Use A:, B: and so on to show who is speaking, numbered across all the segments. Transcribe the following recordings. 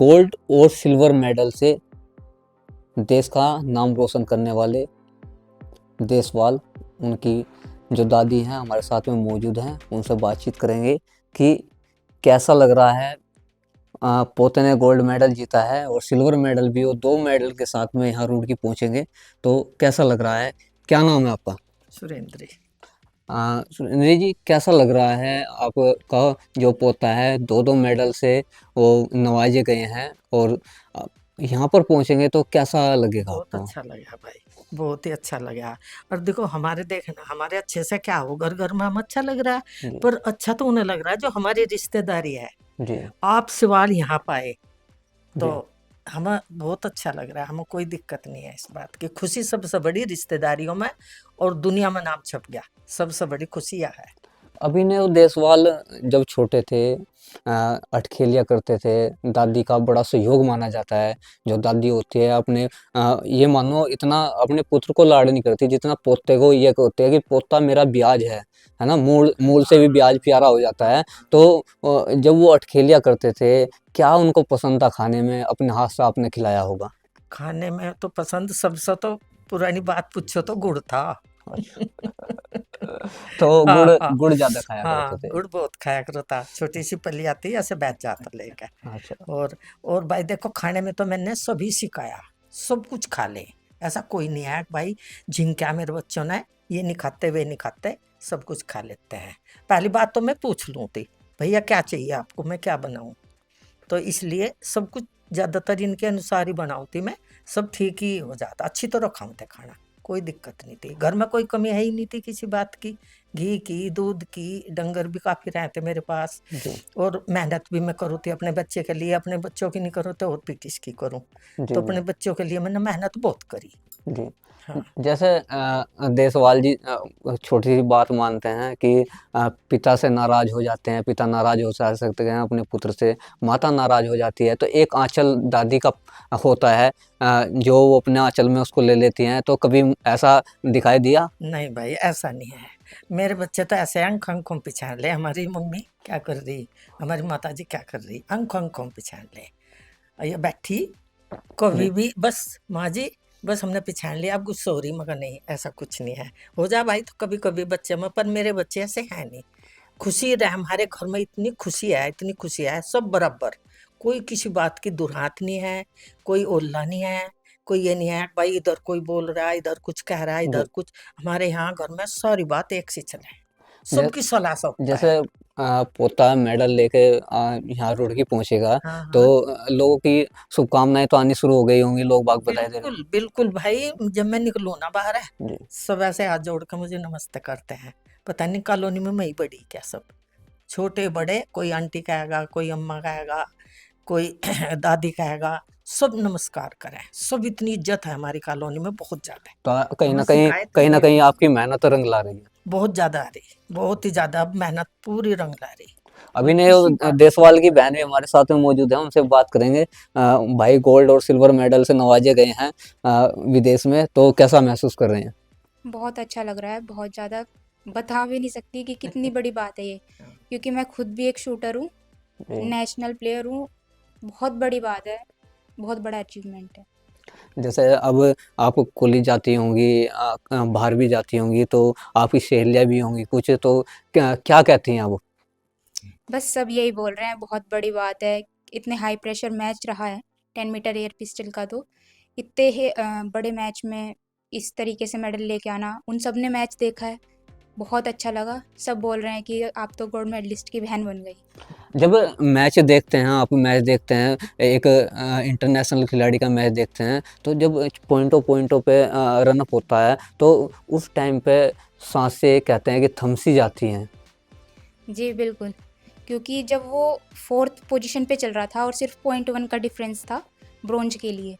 A: Gold और silver medal से देश का नाम रोशन करने वाले देशवाल, उनकी जो दादी हैं हमारे साथ में मौजूद हैं, उनसे बातचीत करेंगे कि कैसा लग रहा है। पोते ने गोल्ड मेडल जीता है और सिल्वर मेडल भी, और 2 मेडल के साथ में यहाँ रुड़की पहुँचेंगे, तो कैसा लग रहा है? क्या नाम है आपका?
B: सुरेंद्र।
A: सुरेंद्र जी, कैसा लग रहा है आपका जो पोता है 2-2 मेडल से वो नवाजे गए हैं, और यहाँ पर पहुँचेंगे तो कैसा लगेगा
B: बहुत
A: आपको?
B: अच्छा लगा भाई, बहुत ही अच्छा लगा। और देखो हमारे देखना, हमारे अच्छे से क्या हो, घर घर में हम अच्छा लग रहा है,
A: जी,
B: पर अच्छा तो उन्हें लग रहा है जो हमारी रिश्तेदारी है।
A: जी,
B: आप सवाल यहाँ पाए तो
A: जी।
B: हमें बहुत अच्छा लग रहा है, हमें कोई दिक्कत नहीं है इस बात की। खुशी सबसे बड़ी रिश्तेदारियों में, और दुनिया में नाम छप गया, सबसे बड़ी खुशी यह है।
A: अभिनव देशवाल जब छोटे थे अठखेलिया करते थे, दादी का बड़ा सहयोग माना जाता है। जो दादी होती है अपने ये मानो इतना अपने पुत्र को लाड नहीं करती जितना पोते को ये होती है कि पोता मेरा ब्याज है ना? मूल मूल से भी ब्याज प्यारा हो जाता है। तो जब वो अठखेलिया करते थे, क्या उनको पसंद था खाने में? अपने हाथ से आपने खिलाया होगा।
B: खाने में तो पसंद सबसे, तो पुरानी बात पूछो तो गुड़ था।
A: तो
B: हाँ
A: गुड़
B: हाँ
A: गुड़ ज्यादा खाया करते
B: हाँ,
A: थे।
B: गुड़ बहुत खाया करो था। छोटी सी पली आती ऐसे बैठ जाता लेकर।
A: अच्छा।
B: और भाई देखो, खाने में तो मैंने सभी सिखाया, सब कुछ खा ले, ऐसा कोई नहीं है भाई झिंका मेरे बच्चों ने ये नहीं खाते वे नहीं खाते, सब कुछ खा लेते हैं। पहली बात तो मैं पूछ लूँ थी, भैया क्या चाहिए आपको, मैं क्या बनाऊं, तो इसलिए सब कुछ ज्यादातर इनके अनुसार ही बनाऊं थी मैं। सब ठीक ही हो जाता, अच्छी तरह खाऊं थे खाना, कोई दिक्कत नहीं थी। घर में कोई कमी है ही नहीं थी किसी बात की, घी की, दूध की। डंगर भी काफी रहते मेरे पास,
A: जी,
B: और मेहनत भी मैं करूँ थी अपने बच्चे के लिए। अपने बच्चों की नहीं करूँ तो और भी किसकी करूँ,
A: जी,
B: तो
A: जी,
B: अपने बच्चों के लिए मैंने मेहनत बहुत करी।
A: जी।
B: हाँ
A: जैसे देसवाल जी छोटी सी बात मानते हैं कि पिता से नाराज हो जाते हैं, पिता नाराज हो जा सकते हैं अपने पुत्र से, माता नाराज हो जाती है, तो एक आंचल दादी का होता है जो वो अपने आंचल में उसको ले लेती हैं, तो कभी ऐसा दिखाई दिया?
B: नहीं भाई, ऐसा नहीं है। मेरे बच्चे तो ऐसे अंख अंखों पिछाड़ ले, हमारी मम्मी क्या कर रही, हमारी माता जी क्या कर रही, अंख अंखों पिछाड़ ले। और ये बैठी
A: जी,
B: कभी भी बस, माँ जी बस हमने पिछाड़ लिया, आप गुस्सा हो रही, मगर नहीं ऐसा कुछ नहीं है। हो जा भाई तो कभी कभी बच्चे में, पर मेरे बच्चे ऐसे हैं नहीं। खुशी रहे हमारे घर में, इतनी खुशी है, इतनी खुशी है, सब बराबर। कोई किसी बात की दुर्हात नहीं है, कोई ओल्ला नहीं है, कोई ये नहीं है भाई इधर कोई बोल रहा है, इधर कुछ कह रहा है,
A: जी।
B: इधर कुछ। हमारे यहाँ घर में सारी बात एक सी चले,
A: जै
B: सबकी सलाह सबका
A: जैसे
B: है।
A: पोता मेडल लेके यहाँ रुड़की पहुँचेगा,
B: हाँ
A: तो
B: हाँ,
A: लोगों की शुभकामनाएँ तो आनी शुरू हो गई होंगी, लोग बाग बधाई दे रहे
B: बिल्कुल बिल्कुल भाई। जब मैं निकलूँ ना बाहर है,
A: होंगे।
B: सब ऐसे हाथ जोड़ कर मुझे नमस्ते करते हैं। पता नहीं कॉलोनी में मैं ही बड़ी क्या, सब छोटे बड़े, कोई आंटी कहेगा, कोई अम्मा कहेगा, कोई दादी कहेगा, सब नमस्कार करें। सब इतनी इज्जत है हमारी कॉलोनी में, बहुत ज्यादा।
A: तो
B: हमें शिकायत
A: कहीं
B: नहीं
A: न
B: है
A: कहीं
B: किसी
A: आपकी
B: की।
A: मेहनत रंग ला रही है।
B: बहुत ज्यादा आ रही, बहुत ही ज्यादा, अब मेहनत पूरी रंग ला रही।
A: अभी
B: और
A: ने
B: किसी बात की
A: देसवाल की बहन भी हमारे साथ में मौजूद है, उनसे बात करेंगे। भाई गोल्ड और सिल्वर मेडल से नवाजे गए हैं विदेश में, तो कैसा महसूस कर रहे हैं?
C: बहुत अच्छा लग रहा है, बहुत ज़्यादा बता भी नहीं सकती कि कितनी बड़ी बात है ये, क्योंकि मैं खुद भी एक शूटर हूँ,
A: जी।
C: नेशनल प्लेयर हूँ। बहुत बड़ी बात है, बहुत बड़ा अचीवमेंट है।
A: जैसे अब आप कॉलेज जाती होंगी, बाहर भी जाती होंगी, तो आपकी सहेलियाँ भी होंगी कुछ, तो क्या क्या कहती हैं वो?
C: बस सब यही बोल रहे हैं, बहुत बड़ी बात है। इतने हाई प्रेशर मैच रहा है 10 मीटर एयर पिस्टल का, तो इतने ही बड़े मैच में इस तरीके से मेडल लेके आना, उन सब ने मैच देखा है, बहुत अच्छा लगा। सब बोल रहे हैं कि आप तो गोल्ड मेडलिस्ट की बहन बन गई।
A: जब मैच देखते हैं, आप मैच देखते हैं, एक इंटरनेशनल खिलाड़ी का मैच देखते हैं, तो जब पॉइंटों पे रन अप होता है, तो उस टाइम पे साँसें कहते हैं कि थम सी जाती हैं।
C: जी, बिल्कुल। क्योंकि जब वो 4th पोज़ीशन पे चल रहा था और सिर्फ़ 0.1 का डिफ़रेंस था ब्रॉन्ज के लिए,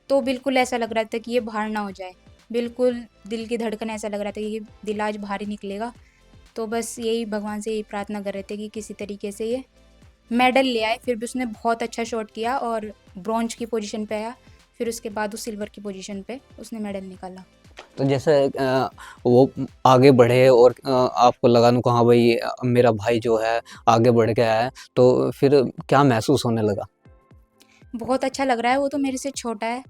C: तो बिल्कुल ऐसा लग रहा था कि ये बाहर ना हो जाए। बिल्कुल दिल की धड़कन, ऐसा लग रहा था कि ये दिल आज बाहर ही निकलेगा। तो बस यही भगवान से यही प्रार्थना कर रहे थे कि किसी तरीके से ये मेडल ले आए। फिर भी उसने बहुत अच्छा शॉट किया और ब्रॉन्ज की पोज़ीशन पे आया। फिर उसके बाद वो सिल्वर की पोज़ीशन पे उसने मेडल निकाला।
A: तो जैसे वो आगे बढ़े और आपको लगा नु हाँ भाई मेरा भाई जो है आगे बढ़ के आया है, तो फिर क्या महसूस होने लगा?
C: बहुत अच्छा लग रहा है, वो तो मेरे से छोटा है,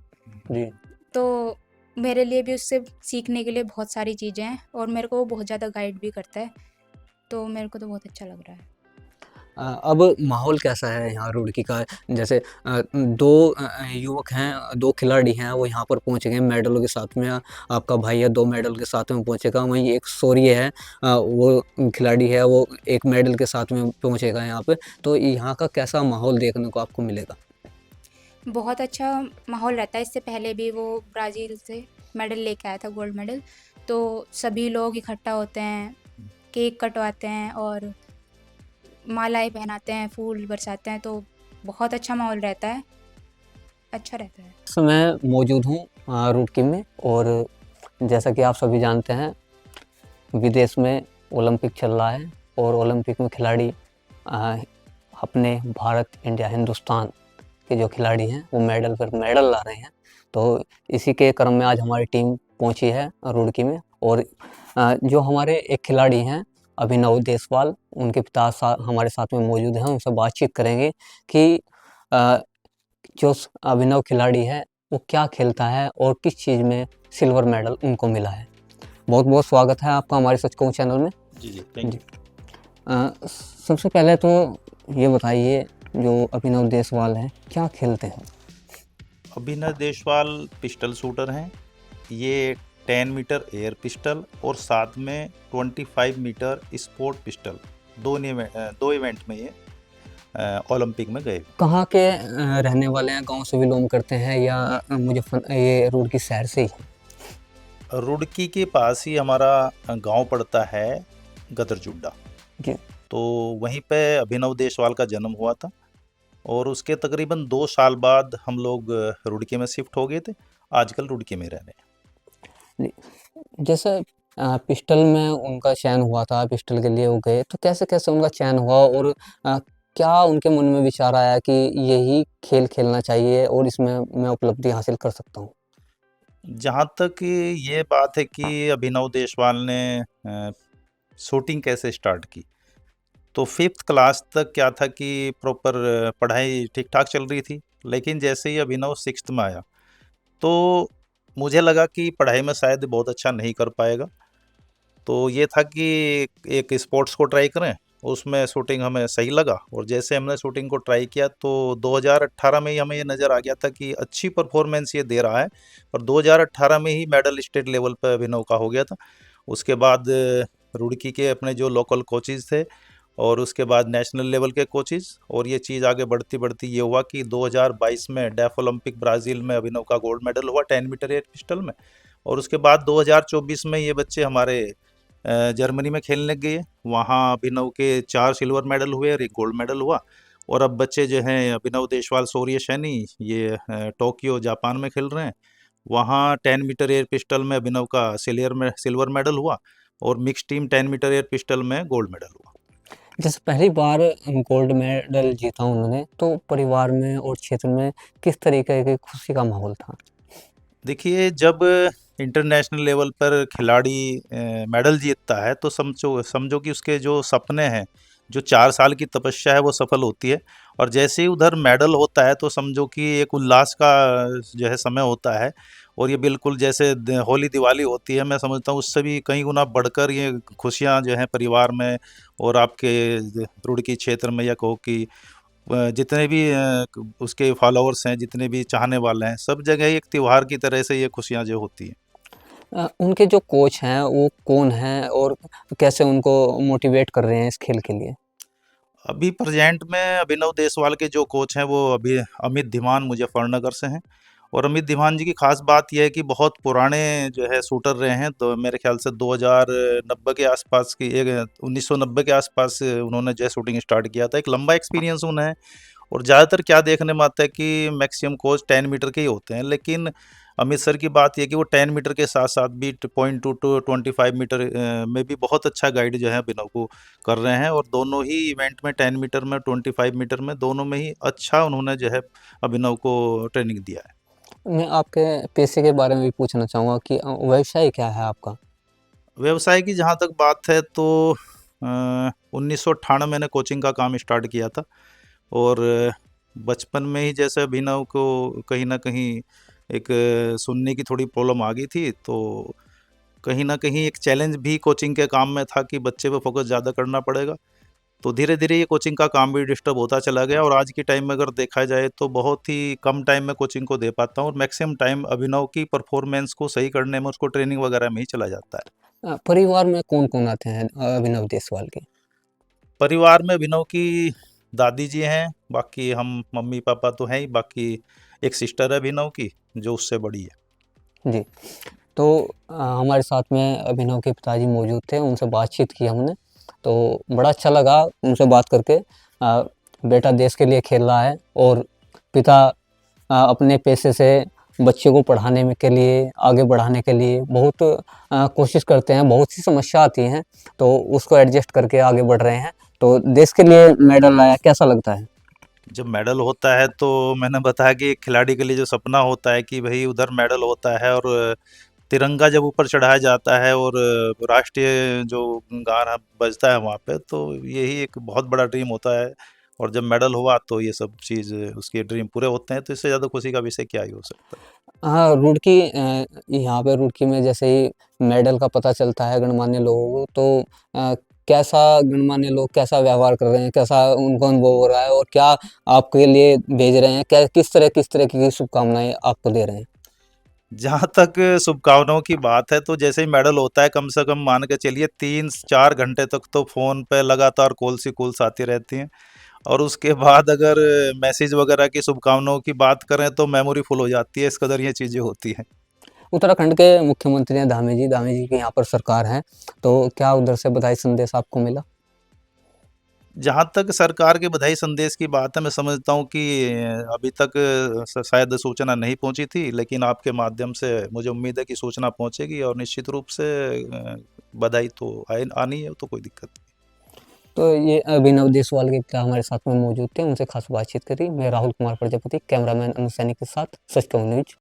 A: जी।
C: तो मेरे लिए भी उससे सीखने के लिए बहुत सारी चीज़ें हैं और मेरे को वो बहुत ज़्यादा गाइड भी करता है, तो मेरे को तो बहुत अच्छा लग रहा है।
A: अब माहौल कैसा है यहाँ रुड़की का? जैसे 2 युवक हैं, 2 खिलाड़ी हैं, वो यहाँ पर पहुँच गए मेडलों के साथ में। आपका भाई है 2 मेडल के साथ में पहुँचेगा, वहीं एक शौर्य है, वो खिलाड़ी है, वो 1 मेडल के साथ में पहुँचेगा यहाँ पे। तो यहाँ का कैसा माहौल देखने को आपको मिलेगा?
C: बहुत अच्छा माहौल रहता है, इससे पहले भी वो ब्राज़ील से मेडल लेके आया था, गोल्ड मेडल, तो सभी लोग इकट्ठा होते हैं, केक कटवाते हैं और मालाएँ पहनाते हैं, फूल बरसाते हैं, तो बहुत अच्छा माहौल रहता है, अच्छा रहता है।
A: इस समय मौजूद हूँ रुड़की में, और जैसा कि आप सभी जानते हैं, विदेश में ओलंपिक चल रहा है और ओलंपिक में खिलाड़ी अपने भारत, इंडिया, हिंदुस्तान के जो खिलाड़ी हैं वो मेडल पर मेडल ला रहे हैं। तो इसी के क्रम में आज हमारी टीम पहुंची है रुड़की में, और जो हमारे एक खिलाड़ी हैं अभिनव देसवाल, उनके पिता हमारे साथ में मौजूद हैं, उनसे बातचीत करेंगे कि जो अभिनव खिलाड़ी है वो क्या खेलता है और किस चीज़ में सिल्वर मेडल उनको मिला है। बहुत बहुत स्वागत है आपका हमारे सच कहूं चैनल में।
D: जी थैंक यू।
A: सबसे पहले तो ये बताइए, जो अभिनव देसवाल हैं क्या खेलते हैं?
D: अभिनव देशवाल पिस्टल शूटर हैं। ये 10 मीटर एयर पिस्टल और साथ में 25 मीटर स्पोर्ट पिस्टल दो इवेंट में ये ओलंपिक में गए।
A: कहाँ के रहने वाले हैं? गांव से बिलोंग करते हैं या ये रुड़की शहर से ही?
D: रुड़की के पास ही हमारा गांव पड़ता है गदरजुड्डा,
A: जी।
D: तो वहीं पे अभिनव देशवाल का जन्म हुआ था और उसके तकरीबन 2 साल बाद हम लोग रुड़की में शिफ्ट हो गए थे। आजकल रुड़की में रह रहे हैं।
A: जैसे पिस्टल में उनका चयन हुआ था, पिस्टल के लिए वो गए, तो कैसे-कैसे उनका चयन हुआ, और क्या उनके मन में विचार आया कि यही खेल खेलना चाहिए और इसमें मैं उपलब्धि हासिल कर सकता हूँ?
D: जहाँ तक ये बात है कि अभिनव देशवाल ने शूटिंग कैसे स्टार्ट की, तो 5th क्लास तक क्या था कि प्रॉपर पढ़ाई ठीक-ठाक चल रही थी। लेकिन जैसे ही अभिनव 6th में आया, तो मुझे लगा कि पढ़ाई में शायद बहुत अच्छा नहीं कर पाएगा। तो ये था कि एक स्पोर्ट्स को ट्राई करें, उसमें शूटिंग हमें सही लगा और जैसे हमने शूटिंग को ट्राई किया तो 2018 में ही हमें ये नज़र आ गया था कि अच्छी परफॉर्मेंस ये दे रहा है, और 2018 में ही मेडल स्टेट लेवल पर अभिनव का हो गया था। उसके बाद रुड़की के अपने जो लोकल कोचेज़ थे और उसके बाद नेशनल लेवल के कोचेज़, और ये चीज़ आगे बढ़ती ये हुआ कि 2022 में डेफ ओलंपिक ब्राज़ील में अभिनव का गोल्ड मेडल हुआ 10 मीटर एयर पिस्टल में, और उसके बाद 2024 में ये बच्चे हमारे जर्मनी में खेलने गए। वहाँ अभिनव के 4 सिल्वर मेडल हुए और 1 गोल्ड मेडल हुआ, और अब बच्चे जो हैं अभिनव देशवाल, शौर्य सैनी, ये टोक्यो जापान में खेल रहे हैं। वहाँ 10 मीटर एयर पिस्टल में अभिनव का सिल्वर मेडल हुआ और mix team 10 metre air pistol में गोल्ड मेडल हुआ।
A: जैसे पहली बार गोल्ड मेडल जीता उन्होंने, तो परिवार में और क्षेत्र में किस तरीके की खुशी का माहौल था?
D: देखिए, जब इंटरनेशनल लेवल पर खिलाड़ी मेडल जीतता है तो समझो कि उसके जो सपने हैं, जो 4 साल की तपस्या है वो सफल होती है, और जैसे ही उधर मेडल होता है तो समझो कि एक उल्लास का जो है समय होता है, और ये बिल्कुल जैसे होली दिवाली होती है, मैं समझता हूँ उससे भी कई गुना बढ़कर ये खुशियाँ जो हैं परिवार में और आपके रुड़की क्षेत्र में, या कहो कि जितने भी उसके फॉलोअर्स हैं, जितने भी चाहने वाले हैं, सब जगह एक त्योहार की तरह से ये खुशियाँ जो होती हैं।
A: उनके जो कोच हैं वो कौन हैं और कैसे उनको मोटिवेट कर रहे हैं इस खेल के लिए?
D: अभी प्रेजेंट में अभिनव देशवाल के जो कोच हैं वो अभी अमित धीमान मुजफ्फरनगर से हैं, और अमित धीमान जी की खास बात यह है कि बहुत पुराने जो है शूटर रहे हैं, तो मेरे ख्याल से 2090 के आसपास की 1990 के आसपास उन्होंने जो है शूटिंग स्टार्ट किया था। एक लंबा एक्सपीरियंस उन्हें है, और ज़्यादातर क्या देखने में आता है कि मैक्सिमम कोच 10 मीटर के ही होते हैं, लेकिन अमित सर की बात ये है कि वो 10 मीटर के साथ-साथ भी 0.2 टू 25 मीटर में भी बहुत अच्छा गाइड जो है अभिनव को कर रहे हैं, और दोनों ही इवेंट में 10 मीटर में, 25 मीटर में, दोनों में ही अच्छा उन्होंने जो है अभिनव को ट्रेनिंग दिया है।
A: मैं आपके पेशे के बारे में भी पूछना चाहूँगा कि व्यवसाय क्या है आपका?
D: व्यवसाय की जहाँ तक बात है तो 1998 मैंने कोचिंग का काम स्टार्ट किया था, और बचपन में ही जैसे अभिनव को कहीं न कहीं एक सुनने की थोड़ी प्रॉब्लम आ गई थी, तो कहीं न कहीं एक चैलेंज भी कोचिंग के काम में था कि बच्चे पे फ़ोकस ज़्यादा करना पड़ेगा। तो धीरे-धीरे ये कोचिंग का काम भी डिस्टर्ब होता चला गया और आज के टाइम में अगर देखा जाए तो बहुत ही कम टाइम में कोचिंग को दे पाता हूँ और मैक्सिमम टाइम अभिनव की परफ़ॉर्मेंस को सही करने में, उसको ट्रेनिंग वगैरह में ही चला जाता है।
A: परिवार में कौन-कौन आते हैं अभिनव देशवाल के?
D: परिवार में अभिनव की दादी जी हैं, बाकी हम मम्मी-पापा तो हैं ही, बाकी एक सिस्टर है अभिनव की, जो उससे बड़ी है।
A: जी। तो हमारे साथ में अभिनव के पिताजी मौजूद थे, उनसे बातचीत की हमने, तो बड़ा अच्छा लगा उनसे बात करके। बेटा देश के लिए खेल रहा है और पिता अपने पैसे से बच्चे को पढ़ाने में के लिए, आगे बढ़ाने के लिए बहुत कोशिश करते हैं, बहुत सी समस्या आती हैं, तो उसको एडजस्ट करके आगे बढ़ रहे हैं। तो देश के लिए मेडल लाया, कैसा लगता है?
D: जब मेडल होता है तो मैंने बताया कि एक खिलाड़ी के लिए जो सपना होता है कि भई उधर मेडल होता है और तिरंगा जब ऊपर चढ़ाया जाता है और राष्ट्रीय जो गाना बजता है वहाँ पे, तो यही एक बहुत बड़ा ड्रीम होता है और जब मेडल हुआ तो ये सब चीज़ उसके ड्रीम पूरे होते हैं, तो इससे ज़्यादा खुशी का विषय क्या ही हो सकता है।
A: हाँ, रुड़की यहाँ पे रुड़की में जैसे ही मेडल का पता चलता है गणमान्य लोगों को, तो कैसा गणमान्य लोग कैसा व्यवहार कर रहे हैं, कैसा उनको अनुभव हो रहा है और क्या आपके लिए भेज रहे हैं? क्या किस तरह की शुभकामनाएँ आपको दे रहे हैं?
D: जहाँ तक शुभकामनाओं की बात है, तो जैसे ही मेडल होता है कम से कम मान के चलिए 3-4 घंटे तक तो फ़ोन पे लगातार कॉल्स ही कॉल्स आती रहती हैं और उसके बाद अगर मैसेज वगैरह की शुभकामनाओं की बात करें तो मेमोरी फुल हो जाती है, इस कदर ये चीज़ें होती हैं।
A: उत्तराखंड के मुख्यमंत्री हैं धामी जी की यहाँ पर सरकार है, तो क्या उधर से बधाई संदेश आपको मिला?
D: जहाँ तक सरकार के बधाई संदेश की बात है, मैं समझता हूँ कि अभी तक शायद सूचना नहीं पहुँची थी, लेकिन आपके माध्यम से मुझे उम्मीद है कि सूचना पहुँचेगी और निश्चित रूप से बधाई तो आनी है, तो कोई दिक्कत नहीं।
A: तो ये अभिनव देशवाल के पिता हमारे साथ में मौजूद थे, उनसे खास बातचीत करी। मैं राहुल कुमार प्रजापति, कैमरामैन अनु सैनी के साथ, सच कहूँ न्यूज़।